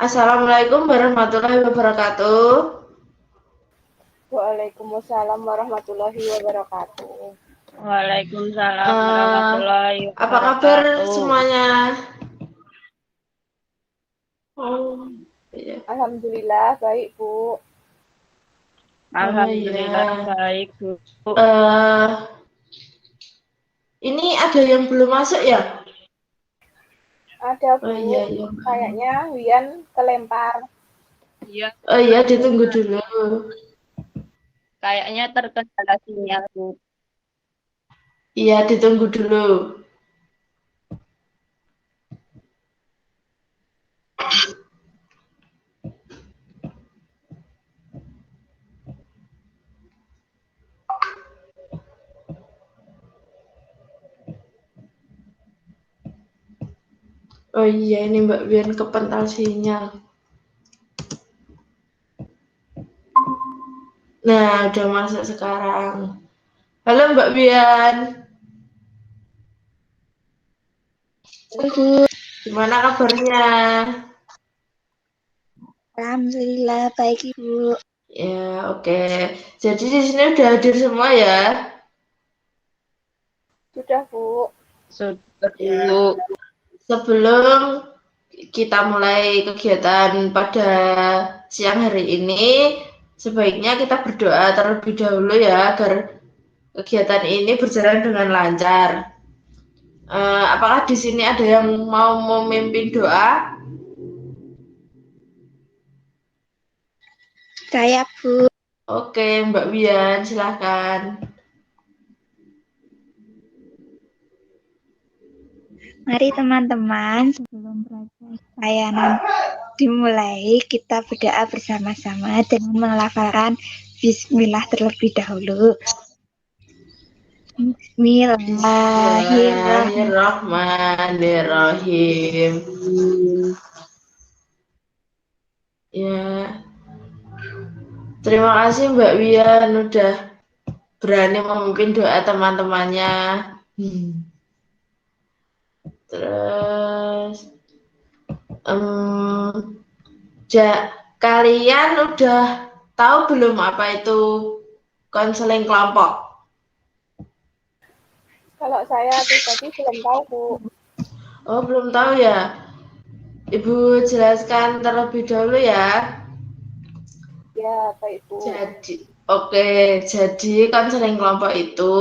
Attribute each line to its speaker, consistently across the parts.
Speaker 1: Assalamualaikum warahmatullahi wabarakatuh.
Speaker 2: Waalaikumsalam warahmatullahi wabarakatuh.
Speaker 3: Waalaikumsalam warahmatullahi
Speaker 1: Apa kabar
Speaker 3: wabarakatuh.
Speaker 1: semuanya? Iya.
Speaker 2: Alhamdulillah baik, Bu.
Speaker 3: Alhamdulillah baik, Bu.
Speaker 1: Ini ada yang belum masuk ya?
Speaker 2: Ada, Bu.
Speaker 1: Iya.
Speaker 2: Kayaknya Wian kelempar.
Speaker 3: Iya.
Speaker 1: Iya, ditunggu dulu.
Speaker 3: Kayaknya terkendala sinyal, Bu.
Speaker 1: Iya, ditunggu dulu. Oh iya, ini Mbak Wian kepental sinyal. Nah, udah masuk sekarang. Halo Mbak Wian.
Speaker 4: Ibu.
Speaker 1: Gimana kabarnya?
Speaker 4: Alhamdulillah baik, Ibu.
Speaker 1: Ya, oke. Jadi di sini udah hadir semua ya?
Speaker 2: Sudah, Bu.
Speaker 3: Sudah, Bu.
Speaker 1: Sebelum kita mulai kegiatan pada siang hari ini, sebaiknya kita berdoa terlebih dahulu ya, agar kegiatan ini berjalan dengan lancar. Apakah di sini ada yang mau memimpin doa?
Speaker 4: Saya, Bu.
Speaker 1: Oke, Mbak Wian, silakan.
Speaker 4: Mari teman-teman, sebelum pelayanan dimulai, kita berdoa bersama-sama dengan melafalkan Bismillah terlebih dahulu.
Speaker 1: Bismillahirrahmanirrahim. Ya, terima kasih Mbak Wian udah berani memimpin doa teman-temannya. Terus, kalian udah tahu belum apa itu konseling kelompok?
Speaker 2: Kalau saya pribadi belum tahu, Bu.
Speaker 1: Oh, belum tahu ya. Ibu jelaskan terlebih dahulu ya.
Speaker 2: Ya, baik, Bu.
Speaker 1: Jadi konseling kelompok itu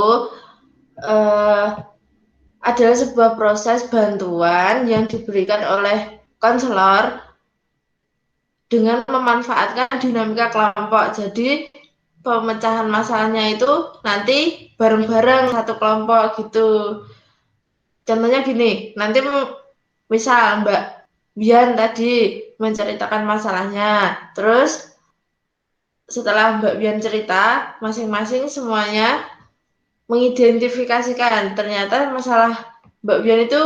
Speaker 1: adalah sebuah proses bantuan yang diberikan oleh konselor dengan memanfaatkan dinamika kelompok. Jadi pemecahan masalahnya itu nanti bareng-bareng satu kelompok gitu. Contohnya gini, nanti misal Mbak Bian tadi menceritakan masalahnya, terus setelah Mbak Bian cerita, masing-masing semuanya mengidentifikasikan ternyata masalah Mbak Bian itu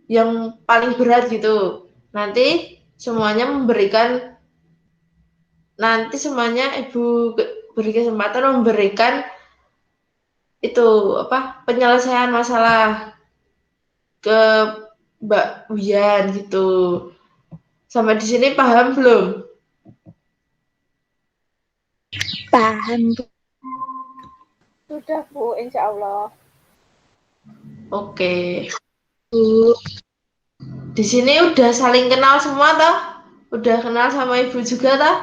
Speaker 1: yang paling berat gitu. Nanti semuanya Ibu beri kesempatan memberikan itu penyelesaian masalah ke Mbak Wian gitu. Sampai di sini paham belum?
Speaker 4: Paham, Bu.
Speaker 2: Sudah, Bu, insya Allah.
Speaker 1: Oke.
Speaker 4: Bu.
Speaker 1: Di sini udah saling kenal semua toh? Udah kenal sama Ibu juga toh?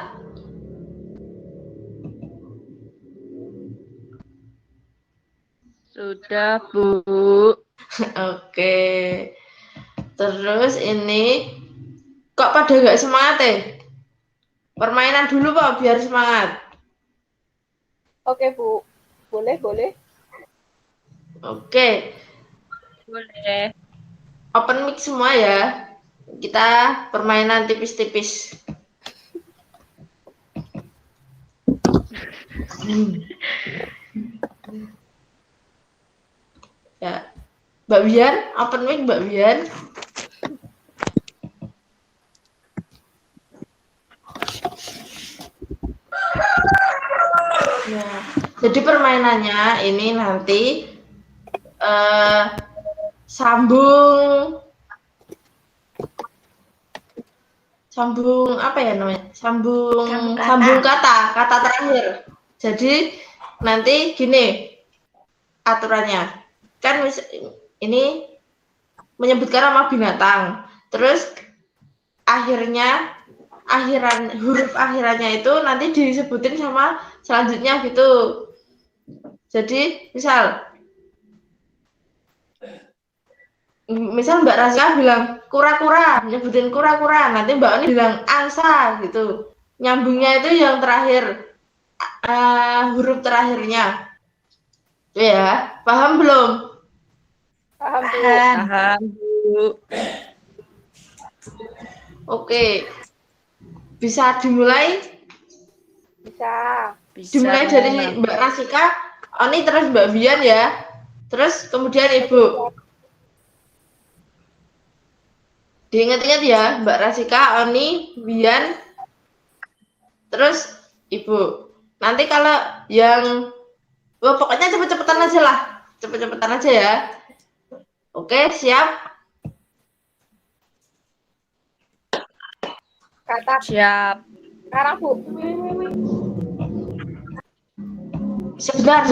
Speaker 3: Sudah, Bu.
Speaker 1: Oke. Terus ini kok pada gak semangat ya? Permainan dulu Pak biar semangat.
Speaker 2: Oke, Bu. Boleh.
Speaker 1: Oke.
Speaker 3: Boleh.
Speaker 1: Open mic semua ya. Kita permainan tipis-tipis. Ya. Mbak Bian, open mic Mbak Bian. Nah, jadi permainannya ini nanti sambung sambung apa ya namanya?
Speaker 4: Sambung kata.
Speaker 1: Sambung kata terakhir. Jadi nanti gini aturannya. Kan ini menyebutkan nama binatang. Terus huruf akhirannya itu nanti disebutin sama selanjutnya gitu. Jadi misal Mbak Rasika bilang kura-kura, nyebutin kura-kura, nanti Mbak Oni bilang angsa gitu. Nyambungnya itu yang terakhir, huruf terakhirnya. Ya, paham belum?
Speaker 2: Paham, Bu.
Speaker 3: Paham, Bu.
Speaker 1: Oke. Bisa dimulai?
Speaker 2: Bisa.
Speaker 1: Dimulai dari Mbak Rasika, Oni terus Mbak Bian ya. Terus kemudian Ibu. Diingat-ingat ya, Mbak Rasika, Oni, Bian, terus Ibu. Nanti kalau yang, pokoknya cepet-cepetan aja lah. Cepet-cepetan aja ya. Oke, siap?
Speaker 2: Kata
Speaker 3: Siap.
Speaker 2: sekarang, Bu.
Speaker 1: Sebentar.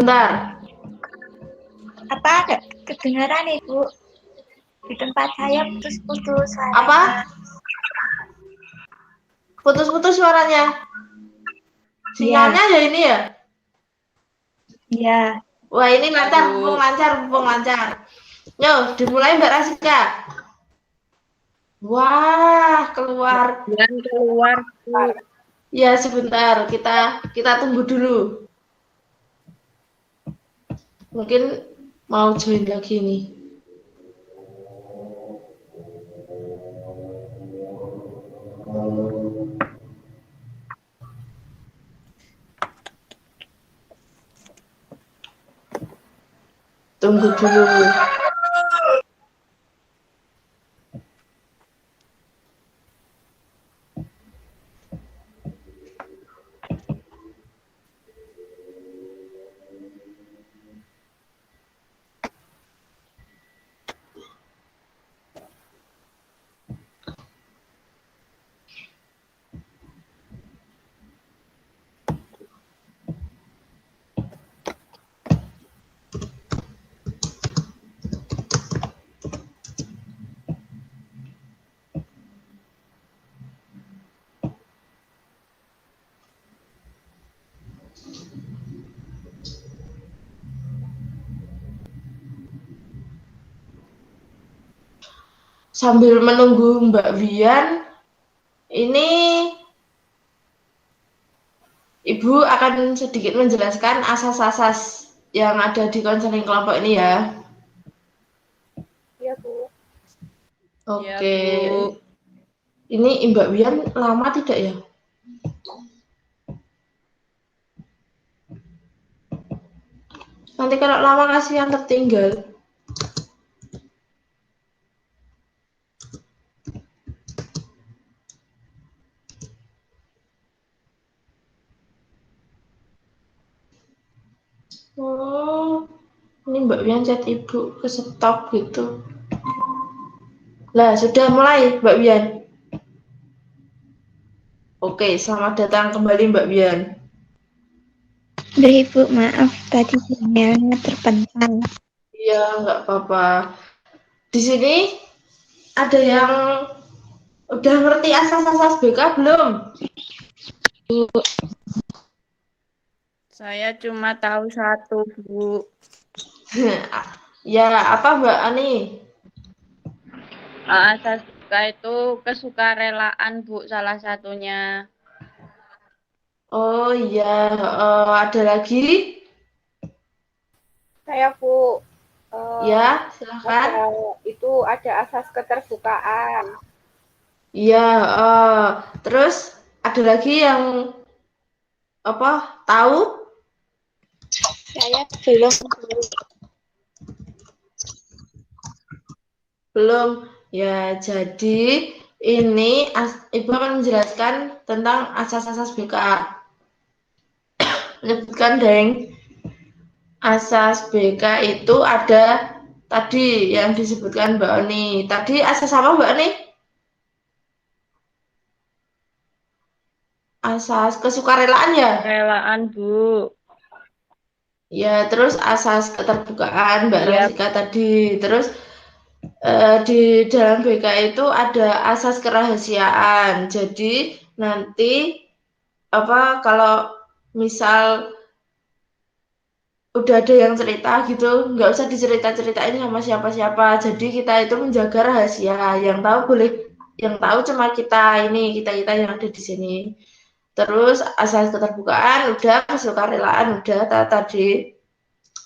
Speaker 4: Apa ada kedengaran Ibu? Di tempat saya putus-putus suaranya.
Speaker 1: Apa? Putus-putus suaranya. Sinyalnya ya ini ya?
Speaker 4: Iya.
Speaker 1: Wah, ini lancar, mumpung lancar. Yo, dimulai Mbak Rasika. Wah, keluar.
Speaker 3: Dan keluar, Bu.
Speaker 1: Ya, sebentar. Kita tunggu dulu. Mungkin mau join lagi nih. Tunggu dulu. Sambil menunggu Mbak Bian, ini Ibu akan sedikit menjelaskan asas-asas yang ada di konseling kelompok ini ya.
Speaker 2: Iya, Bu.
Speaker 1: Oke.
Speaker 3: Ya, Bu.
Speaker 1: Ini Mbak Bian lama tidak ya? Nanti kalau lama kasih yang tertinggal. Oh, ini Mbak Bian chat Ibu ke stop gitu. Lah, sudah mulai Mbak Bian. Oke, selamat datang kembali Mbak Bian.
Speaker 4: Ibu, maaf tadi sinyalnya terpental.
Speaker 1: Iya, nggak apa-apa. Di sini ada yang udah ngerti asas-asas BK belum?
Speaker 3: Saya cuma tahu satu, Bu.
Speaker 1: Ya, apa Mbak Ani?
Speaker 3: Asas BK itu kesukarelaan, Bu, salah satunya.
Speaker 1: Oh iya, ada lagi?
Speaker 2: Saya, Bu.
Speaker 1: Ya, silakan.
Speaker 2: Itu ada asas keterbukaan.
Speaker 1: Iya, terus ada lagi yang apa? Tahu?
Speaker 4: Saya belum.
Speaker 1: Belum. Ya, jadi ini Ibu akan menjelaskan tentang asas-asas BK. Menyebutkan, Deng. Asas BK itu ada tadi yang disebutkan Mbak Oni. Tadi asas apa Mbak Oni? asas kesukarelaan ya?
Speaker 3: Relaan, Bu.
Speaker 1: Ya, terus asas keterbukaan Mbak
Speaker 3: Iya.
Speaker 1: Rasika tadi. Terus di dalam BK itu ada asas kerahasiaan. Jadi nanti kalau misal udah ada yang cerita gitu, nggak usah dicerita-ceritain sama siapa-siapa. Jadi kita itu menjaga rahasia. Yang tahu cuma kita kita yang ada di sini. Terus asas keterbukaan udah, kesukarelaan udah tadi.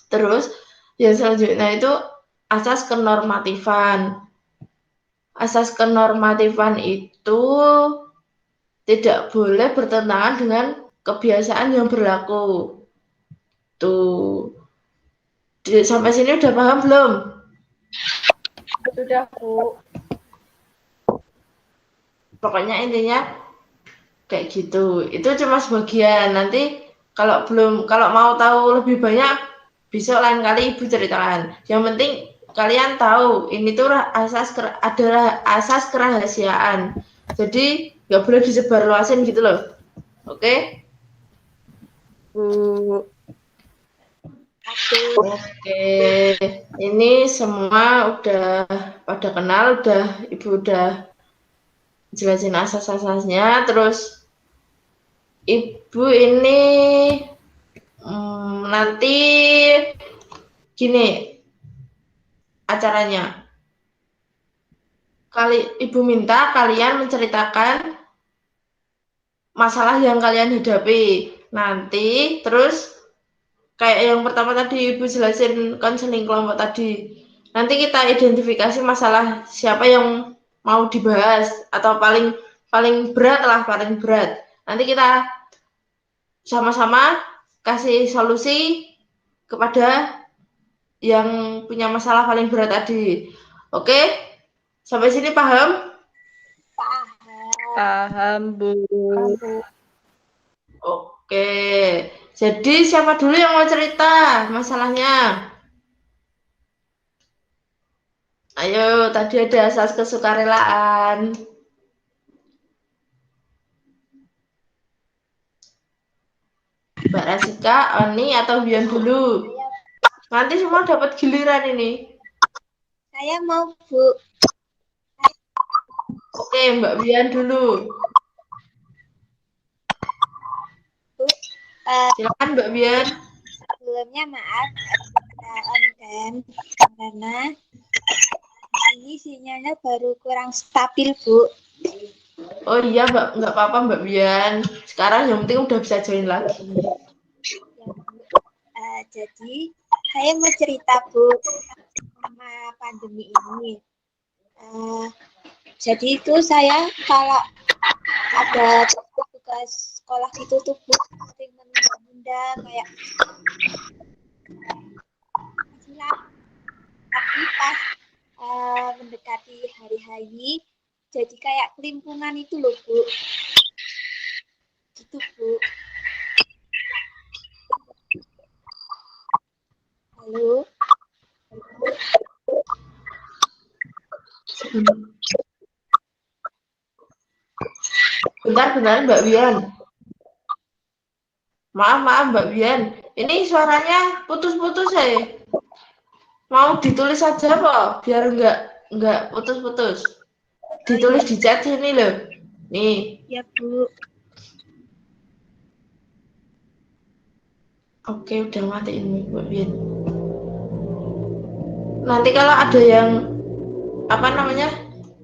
Speaker 1: Terus yang selanjutnya itu asas kenormatifan. Asas kenormatifan itu tidak boleh bertentangan dengan kebiasaan yang berlaku. Tuh. Sampai sini udah paham belum?
Speaker 2: Sudah, Bu.
Speaker 1: Pokoknya intinya kayak gitu. Itu cuma sebagian. Nanti kalau mau tahu lebih banyak, besok lain kali Ibu ceritakan. Yang penting kalian tahu ini tuh adalah asas kerahasiaan. Jadi nggak boleh disebarluasin gitu loh. Oke?
Speaker 3: Bu.
Speaker 1: Oke. Ini semua udah pada kenal, Ibu udah jelasin asas-asasnya. Terus Ibu ini nanti gini acaranya. Ibu minta kalian menceritakan masalah yang kalian hadapi. Nanti terus kayak yang pertama tadi Ibu jelasin konseling kelompok tadi. Nanti kita identifikasi masalah siapa yang mau dibahas atau paling berat. Nanti kita sama-sama kasih solusi kepada yang punya masalah paling berat tadi. Oke? Sampai sini paham?
Speaker 3: Paham, Bu.
Speaker 1: Oke. Jadi siapa dulu yang mau cerita masalahnya? Ayo, tadi ada asas kesukarelaan. Mbak Rasika, Oni, atau Bian dulu? Nanti semua dapat giliran ini.
Speaker 4: Saya mau, Bu.
Speaker 1: Oke, Mbak Bian dulu. Silakan Mbak Bian.
Speaker 4: Sebelumnya maaf on cam karena ini sinyalnya baru kurang stabil, Bu.
Speaker 1: Oh iya, Mbak, nggak apa-apa Mbak Bian. Sekarang yang penting udah bisa join lagi.
Speaker 4: Jadi saya mau cerita, Bu, sama pandemi ini. Jadi itu saya kalau ada tugas sekolah gitu tuh, Bu, sering menunda kayak tapi pas mendekati hari jadi kayak kelimpungan itu loh, Bu. Gitu, Bu. Halo.
Speaker 1: Bentar Mbak Bian. Maaf Mbak Bian. Ini suaranya putus-putus ya. Mau ditulis saja kok, biar nggak putus-putus. Ditulis di chat sini loh. Nih.
Speaker 4: Ya, Bu.
Speaker 1: Oke, udah matiin Mbak Bian. Nanti kalau ada yang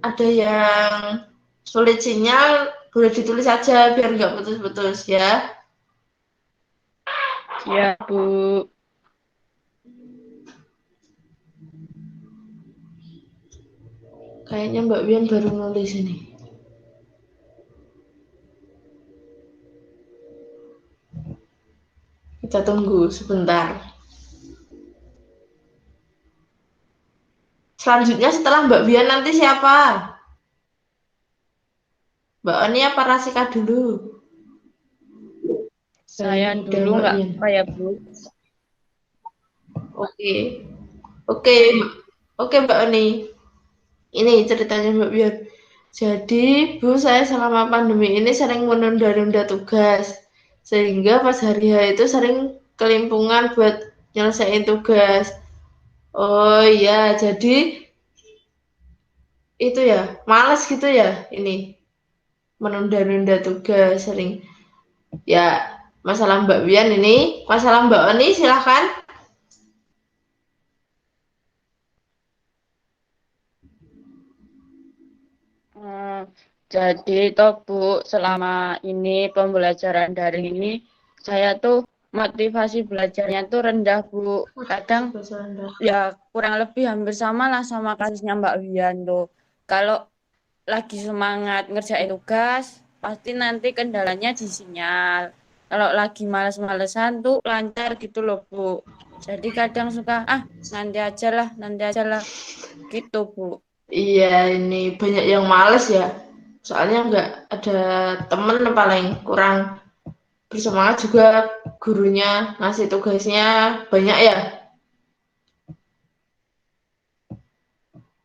Speaker 1: ada yang sulit sinyal, boleh ditulis saja biar nggak putus-putus ya.
Speaker 3: Ya, Bu.
Speaker 1: Kayaknya Mbak Bian baru nulis ini. Kita tunggu sebentar. Selanjutnya setelah Mbak Bian nanti siapa? Mbak Oni apa Rasika dulu?
Speaker 3: Saya dulu nggak apa ya, Bu?
Speaker 1: Oke Mbak Oni. Ini ceritanya Mbak Bian. Jadi, Bu, saya selama pandemi ini sering menunda-nunda tugas. Sehingga pas hari H itu sering kelimpungan buat nyelesain tugas. Oh iya, jadi itu ya, males gitu ya ini. Menunda-nunda tugas sering. Ya, masalah Mbak Wian ini, masalah Mbak Oni silahkan.
Speaker 3: Hmm, jadi toh Bu, selama ini pembelajaran daring ini, saya tuh motivasi belajarnya tuh rendah Bu. Kadang ya kurang lebih hampir sama lah sama kasusnya Mbak Wian tuh. Kalau lagi semangat ngerjain tugas, pasti nanti kendalanya di sinyal. Kalau lagi males-malesan tuh lancar gitu loh Bu. Jadi kadang suka, nanti aja lah, gitu Bu.
Speaker 1: Iya, ini banyak yang males ya. Soalnya nggak ada temen paling kurang bersemangat juga gurunya ngasih tugasnya banyak ya.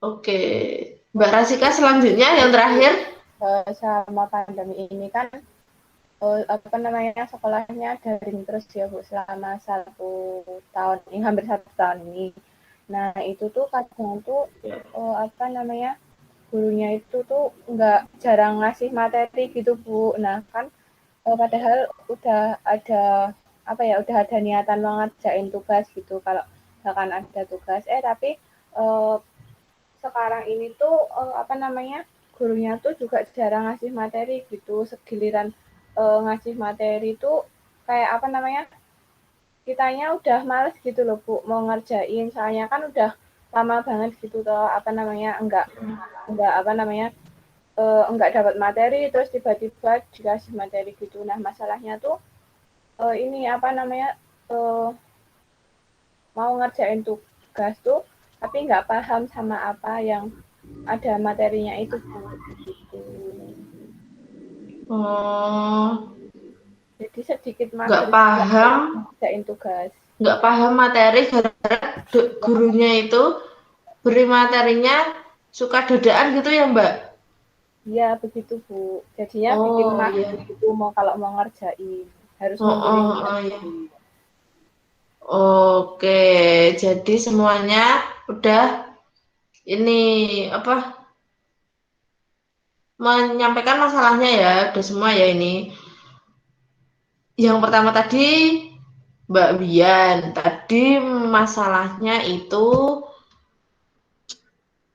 Speaker 1: Oke, Mbak Rasika selanjutnya yang terakhir.
Speaker 2: Selama pandemi ini kan apa namanya sekolahnya daring terus ya Bu selama 1 tahun ini, hampir 1 tahun ini. Nah itu tuh kadang tuh apa namanya gurunya itu tuh nggak jarang ngasih materi gitu Bu. Nah kan padahal udah ada apa ya udah ada niatan mau ngerjain tugas gitu kalau misalkan ada tugas tapi sekarang ini tuh apa namanya gurunya tuh juga jarang ngasih materi gitu segiliran ngasih materi tuh kayak apa namanya kitanya udah males gitu loh Bu mau ngerjain soalnya kan udah lama banget gitu toh apa namanya enggak apa namanya enggak dapat materi terus tiba-tiba dikasih materi gitu nah masalahnya tuh ini apa namanya mau ngerjain tugas tuh tapi nggak paham sama apa yang ada materinya itu gitu.
Speaker 1: Oh,
Speaker 2: Jadi sedikit
Speaker 1: nggak
Speaker 2: mager
Speaker 1: paham,
Speaker 2: ngerjain tugas.
Speaker 1: nggak paham materi karena gurunya itu beri materinya suka dadaan gitu ya Mbak?
Speaker 2: Iya begitu Bu. Jadinya bikin
Speaker 1: Oh
Speaker 2: mager
Speaker 1: iya.
Speaker 2: gitu mau kalau mau ngerjain harus
Speaker 1: Oh,
Speaker 2: mundurin
Speaker 1: oh, oh, iya.
Speaker 2: diri.
Speaker 1: Oke, jadi semuanya udah ini apa menyampaikan masalahnya ya, udah semua ya ini. Yang pertama tadi Mbak Bian, tadi masalahnya itu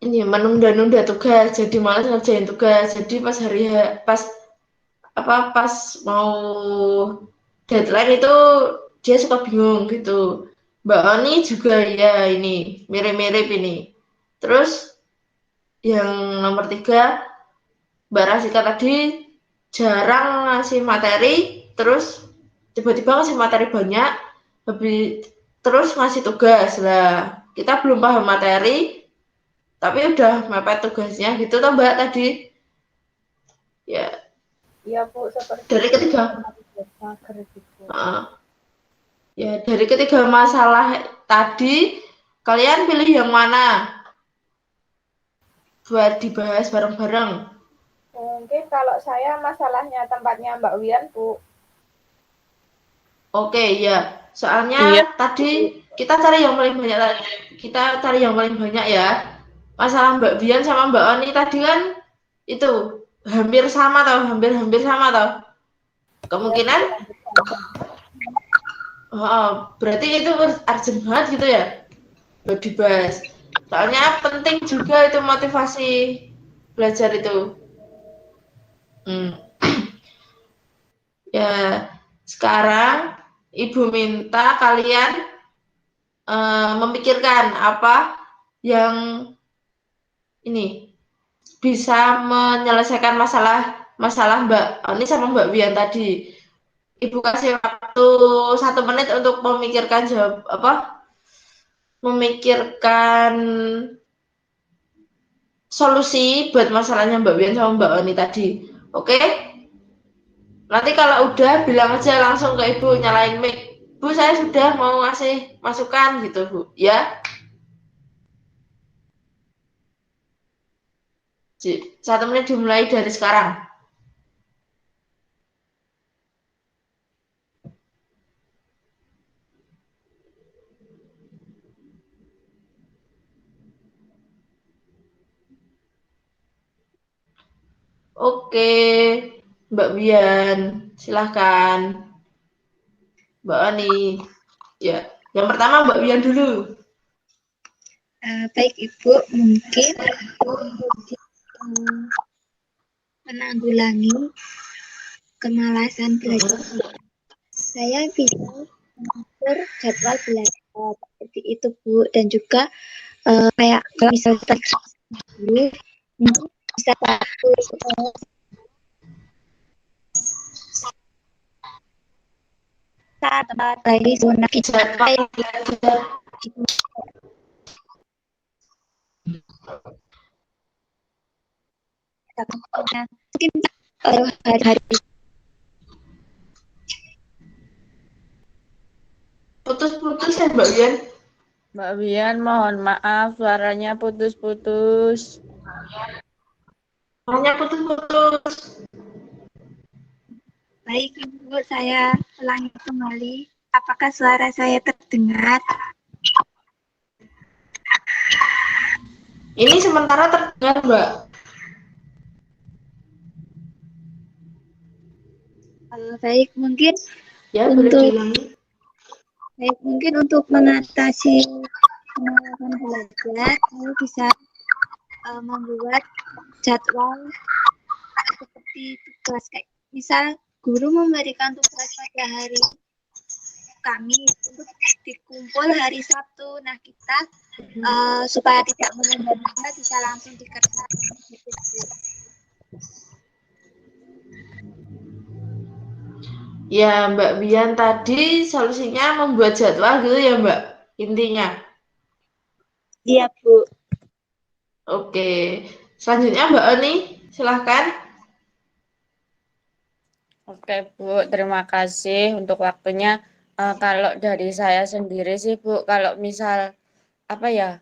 Speaker 1: ini menunda-nunda tugas, jadi malas ngerjain tugas. Jadi pas pas pas mau deadline itu dia suka bingung gitu. Mbak Oni juga ya ini mirip-mirip ini. Terus yang nomor 3 Mbak Rasika tadi jarang ngasih materi, terus tiba-tiba ngasih materi banyak, terus ngasih tugas. Lah, kita belum paham materi, tapi udah mepet tugasnya gitu toh Mbak tadi. Ya,
Speaker 2: Iya Bu, seperti
Speaker 1: dari
Speaker 2: itu.
Speaker 1: ketiga
Speaker 2: Mager gitu.
Speaker 1: ya dari ketiga masalah tadi kalian pilih yang mana buat dibahas bareng-bareng?
Speaker 2: Mungkin kalau saya masalahnya tempatnya Mbak Wian Bu.
Speaker 1: Oke, ya. Soalnya
Speaker 3: Iya.
Speaker 1: tadi kita cari yang paling banyak kita cari yang paling banyak ya. Masalah Mbak Bian sama Mbak Oni tadi kan itu hampir sama tau, hampir sama tau.
Speaker 2: Iya Bu.
Speaker 1: Kemungkinan berarti itu urgent banget gitu ya buat dibahas. Soalnya penting juga itu motivasi belajar itu. Ya, sekarang Ibu minta kalian memikirkan apa yang ini bisa menyelesaikan masalah Mbak Oni sama Mbak Wian tadi. Ibu kasih waktu 1 menit untuk memikirkan memikirkan solusi buat masalahnya Mbak Wian sama Mbak Oni tadi. Oke? Nanti kalau udah bilang aja langsung ke Ibu nyalain mic. Bu, saya sudah mau ngasih masukan gitu, Bu. Ya. 1 menit dimulai dari sekarang. Oke, Mbak Bian, silahkan. Mbak Ani, ya. Yang pertama Mbak Bian dulu.
Speaker 4: Baik Ibu, mungkin menanggulangi kemalasan belajar, saya bisa mengatur jadwal belajar seperti itu Bu, dan juga kayak kalau misalnya dulu mungkin bisa satu tempat dari zona kita
Speaker 1: Jadwal belajar.
Speaker 4: mungkin hari-hari
Speaker 1: Putus-putus ya Mbak Bian.
Speaker 3: Mbak Wian, mohon maaf suaranya putus-putus.
Speaker 1: Hanya putus-putus.
Speaker 4: baik Ibu, saya ulangi kembali. Apakah suara saya terdengar?
Speaker 1: Ini sementara terdengar Mbak.
Speaker 4: Baik, mungkin
Speaker 1: Ya, boleh
Speaker 4: untuk
Speaker 1: diulangi.
Speaker 4: mengatasi kemalasan belajar, saya bisa membuat jadwal seperti tugas, kayak misal guru memberikan tugas pada hari Kamis untuk dikumpul hari Sabtu. Nah, kita supaya tidak menunda-nunda bisa langsung dikerjakan gitu.
Speaker 1: Ya, Mbak Bian tadi solusinya membuat jadwal gitu ya, Mbak? Intinya.
Speaker 4: Iya, Bu.
Speaker 1: Oke. Selanjutnya Mbak Oni, silahkan.
Speaker 3: Oke Bu, terima kasih untuk waktunya. Kalau dari saya sendiri sih Bu, kalau misal apa ya,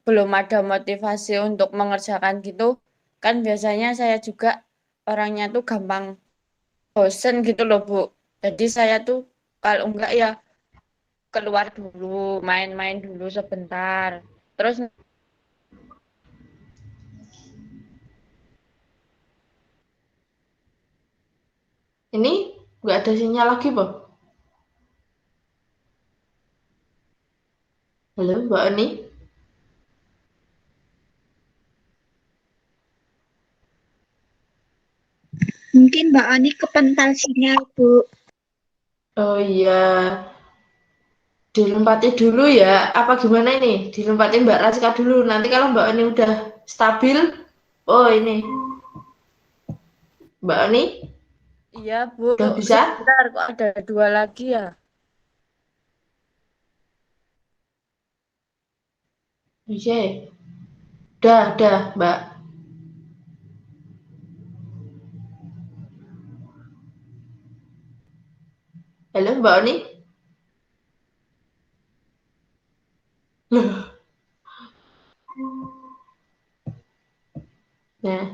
Speaker 3: belum ada motivasi untuk mengerjakan gitu, kan biasanya saya juga orangnya tuh gampang bosen gitu loh Bu. Jadi saya tuh kalau enggak ya keluar dulu, main-main dulu sebentar. Terus
Speaker 1: Ini nggak ada sinyal lagi, Bu. Halo, Mbak Oni.
Speaker 4: Mungkin Mbak Ani kepental sinyal, Bu.
Speaker 1: Oh iya, dilempati dulu ya. Apa gimana ini? Dilempati Mbak Raska dulu. Nanti kalau Mbak Oni udah stabil, oh ini. Mbak Oni,
Speaker 3: iya Bu,
Speaker 1: udah bisa?
Speaker 3: sebentar kok ada dua lagi ya.
Speaker 1: Bisa. Udah, Mbak. Halo, Mbak Oni. Loh. Nah,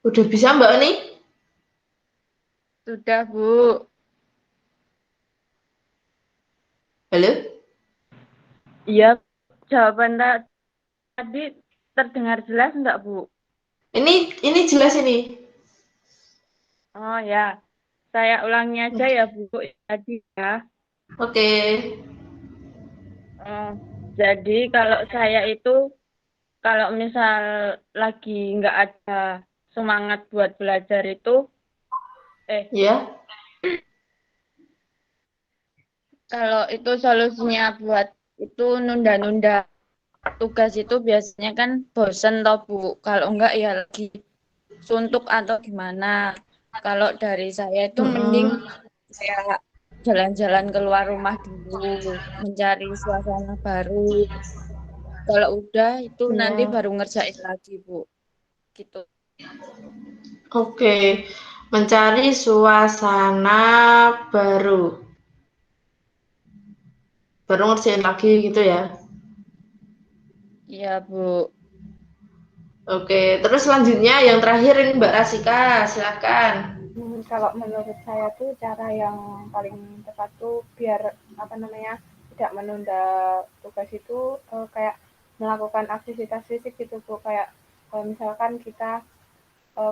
Speaker 1: udah bisa Mbak Oni?
Speaker 3: Sudah Bu.
Speaker 1: Halo?
Speaker 3: Iya, jawaban tadi terdengar jelas enggak Bu?
Speaker 1: Ini jelas ini.
Speaker 3: Oh ya, saya ulangi aja ya Bu tadi ya.
Speaker 1: Oke.
Speaker 3: Oh, jadi kalau saya itu kalau misal lagi nggak ada semangat buat belajar itu,
Speaker 1: Ya.
Speaker 3: kalau itu solusinya buat itu nunda-nunda tugas itu biasanya kan bosen toh Bu. Kalau enggak ya lagi suntuk atau gimana. Kalau dari saya itu mending kayak jalan-jalan keluar rumah dulu, mencari suasana baru. Kalau udah itu nanti
Speaker 1: Ya.
Speaker 3: baru ngerjain lagi, Bu. Gitu.
Speaker 1: Oke. Mencari suasana baru. Baru ngerjain lagi gitu ya.
Speaker 3: Iya, Bu.
Speaker 1: Oke, terus selanjutnya yang terakhir ini Mbak Rasika, silakan.
Speaker 2: Kalau menurut saya tuh cara yang paling tepat tuh biar apa namanya tidak menunda tugas itu kayak melakukan aktivitas fisik gitu tuh kayak misalkan kita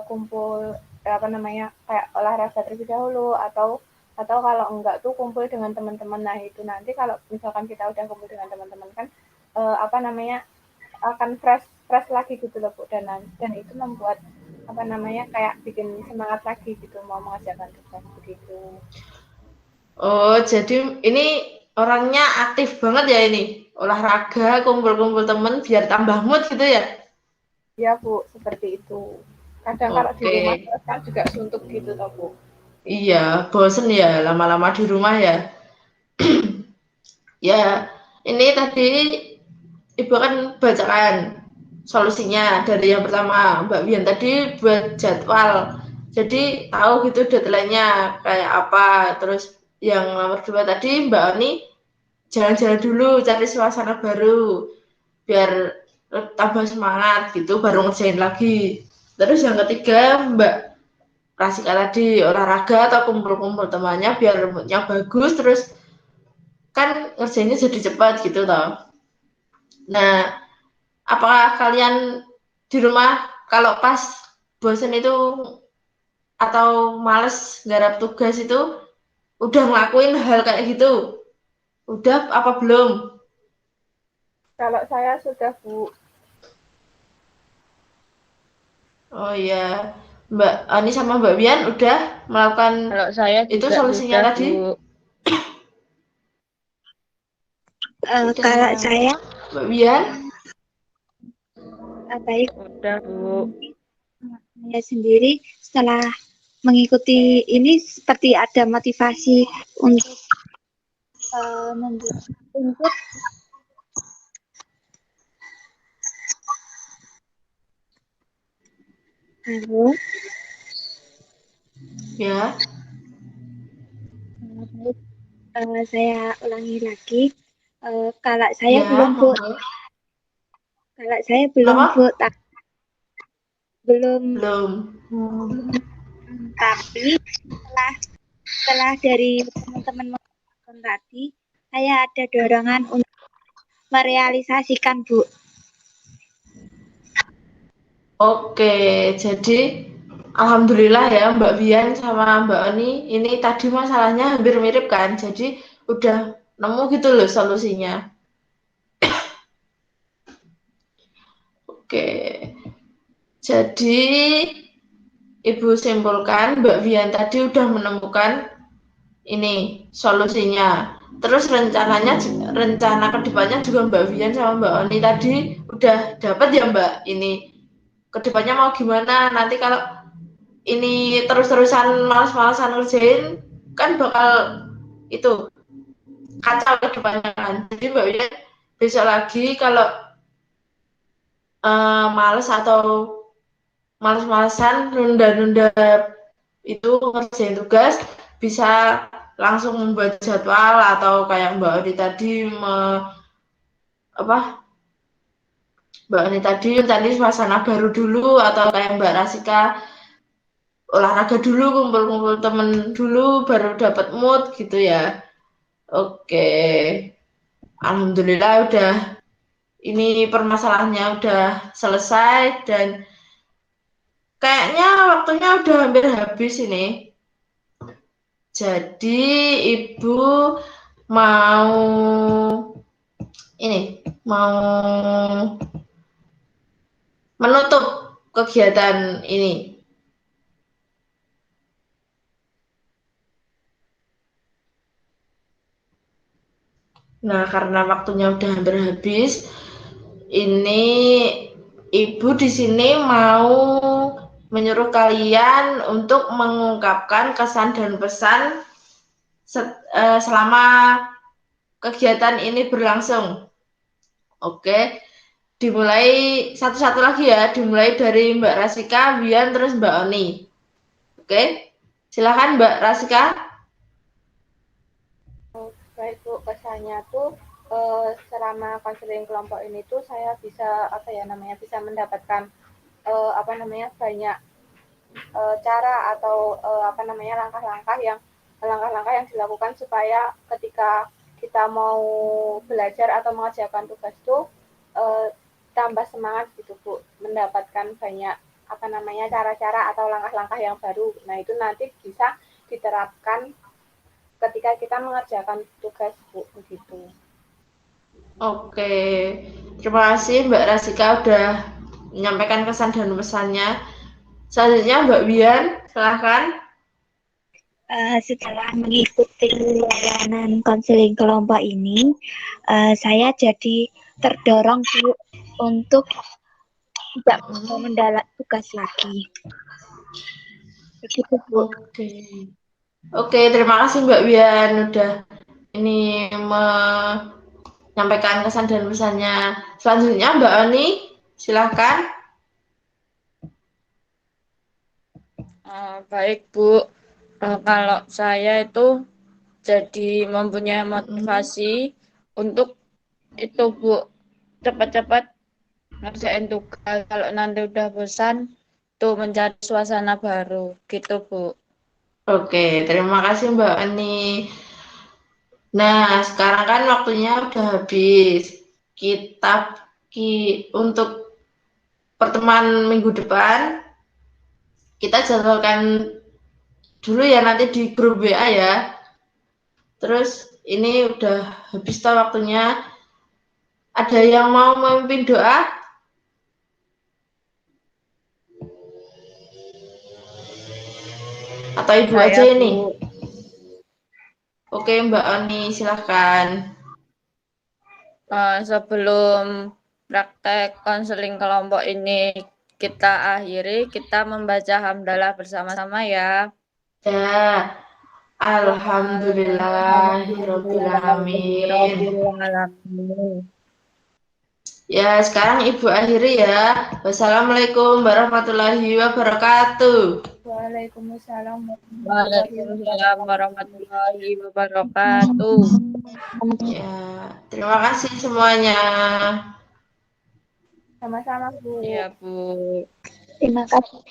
Speaker 2: kumpul apa namanya kayak olahraga terlebih dahulu atau kalau enggak tuh kumpul dengan teman-teman. Nah itu nanti kalau misalkan kita udah kumpul dengan teman-teman kan apa namanya akan fresh fresh lagi gitu loh Bu dan itu membuat apa namanya kayak bikin semangat lagi gitu mau mengerjakan tugas begitu.
Speaker 1: Oh, jadi ini orangnya aktif banget ya ini. Olahraga, kumpul-kumpul temen biar tambah mood gitu ya?
Speaker 2: Ya Bu, seperti itu. Kadang kalau di
Speaker 1: Oke.
Speaker 2: rumah kan juga suntuk gitu toh Bu.
Speaker 1: Iya, bosen ya lama-lama di rumah ya. Ya, ini tadi Ibu kan bacakan solusinya dari yang pertama. Mbak Bian tadi buat jadwal. Jadi tahu gitu deadline-nya kayak apa. Terus yang nomor 2 tadi Mbak Oni jalan-jalan dulu cari suasana baru biar tambah semangat gitu baru ngerjain lagi. Terus yang ketiga Mbak Rasika tadi olahraga atau kumpul-kumpul temannya biar moodnya bagus terus kan ngerjainnya jadi cepat gitu toh. Nah, apakah kalian di rumah kalau pas bosen itu atau males garap tugas itu udah ngelakuin hal kayak gitu? Udah apa belum?
Speaker 2: Kalau saya sudah Bu.
Speaker 1: Oh iya, Mbak Ani sama Mbak Bian udah melakukan
Speaker 3: Kalau saya
Speaker 1: itu
Speaker 3: juga
Speaker 1: solusinya
Speaker 3: sudah,
Speaker 1: tadi?
Speaker 3: Bu.
Speaker 4: Kalau saya
Speaker 1: Mbak Bian?
Speaker 4: baik
Speaker 3: Udah, Bu.
Speaker 4: saya sendiri setelah mengikuti ini seperti ada motivasi untuk membuat untuk halo
Speaker 1: Ya.
Speaker 4: saya ulangi lagi kalau saya
Speaker 1: Ya,
Speaker 4: belum vote
Speaker 1: monggo.
Speaker 4: kalau saya belum
Speaker 1: Kenapa?
Speaker 4: vote belum
Speaker 1: Belum.
Speaker 4: tapi setelah dari teman-teman menonton tadi saya ada dorongan untuk merealisasikan Bu.
Speaker 1: Oke, jadi alhamdulillah ya Mbak Bian sama Mbak Oni ini tadi masalahnya hampir mirip kan, jadi udah nemu gitu loh solusinya. Oke, jadi Ibu simpulkan Mbak Bian tadi udah menemukan ini solusinya. Terus rencana kedepannya juga Mbak Bian sama Mbak Oni tadi udah dapat ya Mbak ini kedepannya mau gimana nanti kalau ini terus-terusan malas-malasan ngerjain kan bakal itu kacau ke depannya kan. Jadi Mbak Wian besok lagi kalau males atau males-malesan nunda-nunda itu ngerjain tugas bisa langsung membuat jadwal atau kayak Mbak Odi tadi apa Mbak Odi tadi suasana baru dulu atau kayak Mbak Rasika olahraga dulu kumpul-kumpul temen dulu baru dapat mood gitu ya. Oke, alhamdulillah udah ini permasalahannya udah selesai dan kayaknya waktunya udah hampir habis ini. Jadi ibu mau ini mau menutup kegiatan ini. Nah, karena waktunya udah hampir habis, ini ibu di sini mau menyuruh kalian untuk mengungkapkan kesan dan pesan selama kegiatan ini berlangsung. Oke, dimulai satu-satu lagi ya, dimulai dari Mbak Rasika, Bian, terus Mbak Oni. Oke, silakan Mbak Rasika.
Speaker 2: Baik Bu, kesannya tuh selama konseling kelompok ini tuh saya bisa bisa mendapatkan banyak cara atau langkah-langkah yang dilakukan supaya ketika kita mau belajar atau mengerjakan tugas itu tambah semangat gitu Bu, mendapatkan banyak cara-cara atau langkah-langkah yang baru. Nah, itu nanti bisa diterapkan ketika kita mengerjakan tugas Bu, begitu.
Speaker 1: Oke, terima kasih Mbak Rasika udah menyampaikan kesan dan pesannya. Selanjutnya Mbak Wian, silahkan.
Speaker 4: Setelah mengikuti layanan konseling kelompok ini, saya jadi terdorong Bu untuk tidak mendapat tugas lagi. Begitu Bu.
Speaker 1: Oke, terima kasih Mbak Wian udah ini menyampaikan kesan dan pesannya. Selanjutnya Mbak Oni, silahkan.
Speaker 3: Baik Bu, kalau saya itu jadi mempunyai motivasi untuk itu Bu, cepat-cepat ngerjain tugas. Kalau nanti udah bosan, tuh mencari suasana baru, gitu Bu.
Speaker 1: Oke, terima kasih Mbak Oni. Nah, sekarang kan waktunya udah habis. Untuk pertemuan minggu depan, kita jadwalkan dulu ya nanti di grup WA ya. Terus ini udah habis toh waktunya. Ada yang mau memimpin doa? Atau Ibu aja ini?
Speaker 3: Bu.
Speaker 1: Oke Mbak Oni, silahkan.
Speaker 3: Sebelum praktek konseling kelompok ini kita akhiri, kita membaca hamdalah bersama-sama ya.
Speaker 1: Ya, Alhamdulillahirrahmanirrahim. Ya, sekarang Ibu akhiri ya. Wassalamualaikum warahmatullahi wabarakatuh.
Speaker 2: Waalaikumsalam
Speaker 3: warahmatullahi wabarakatuh.
Speaker 1: Ya, terima kasih semuanya.
Speaker 2: Sama-sama Bu.
Speaker 3: Iya Bu.
Speaker 4: Terima kasih.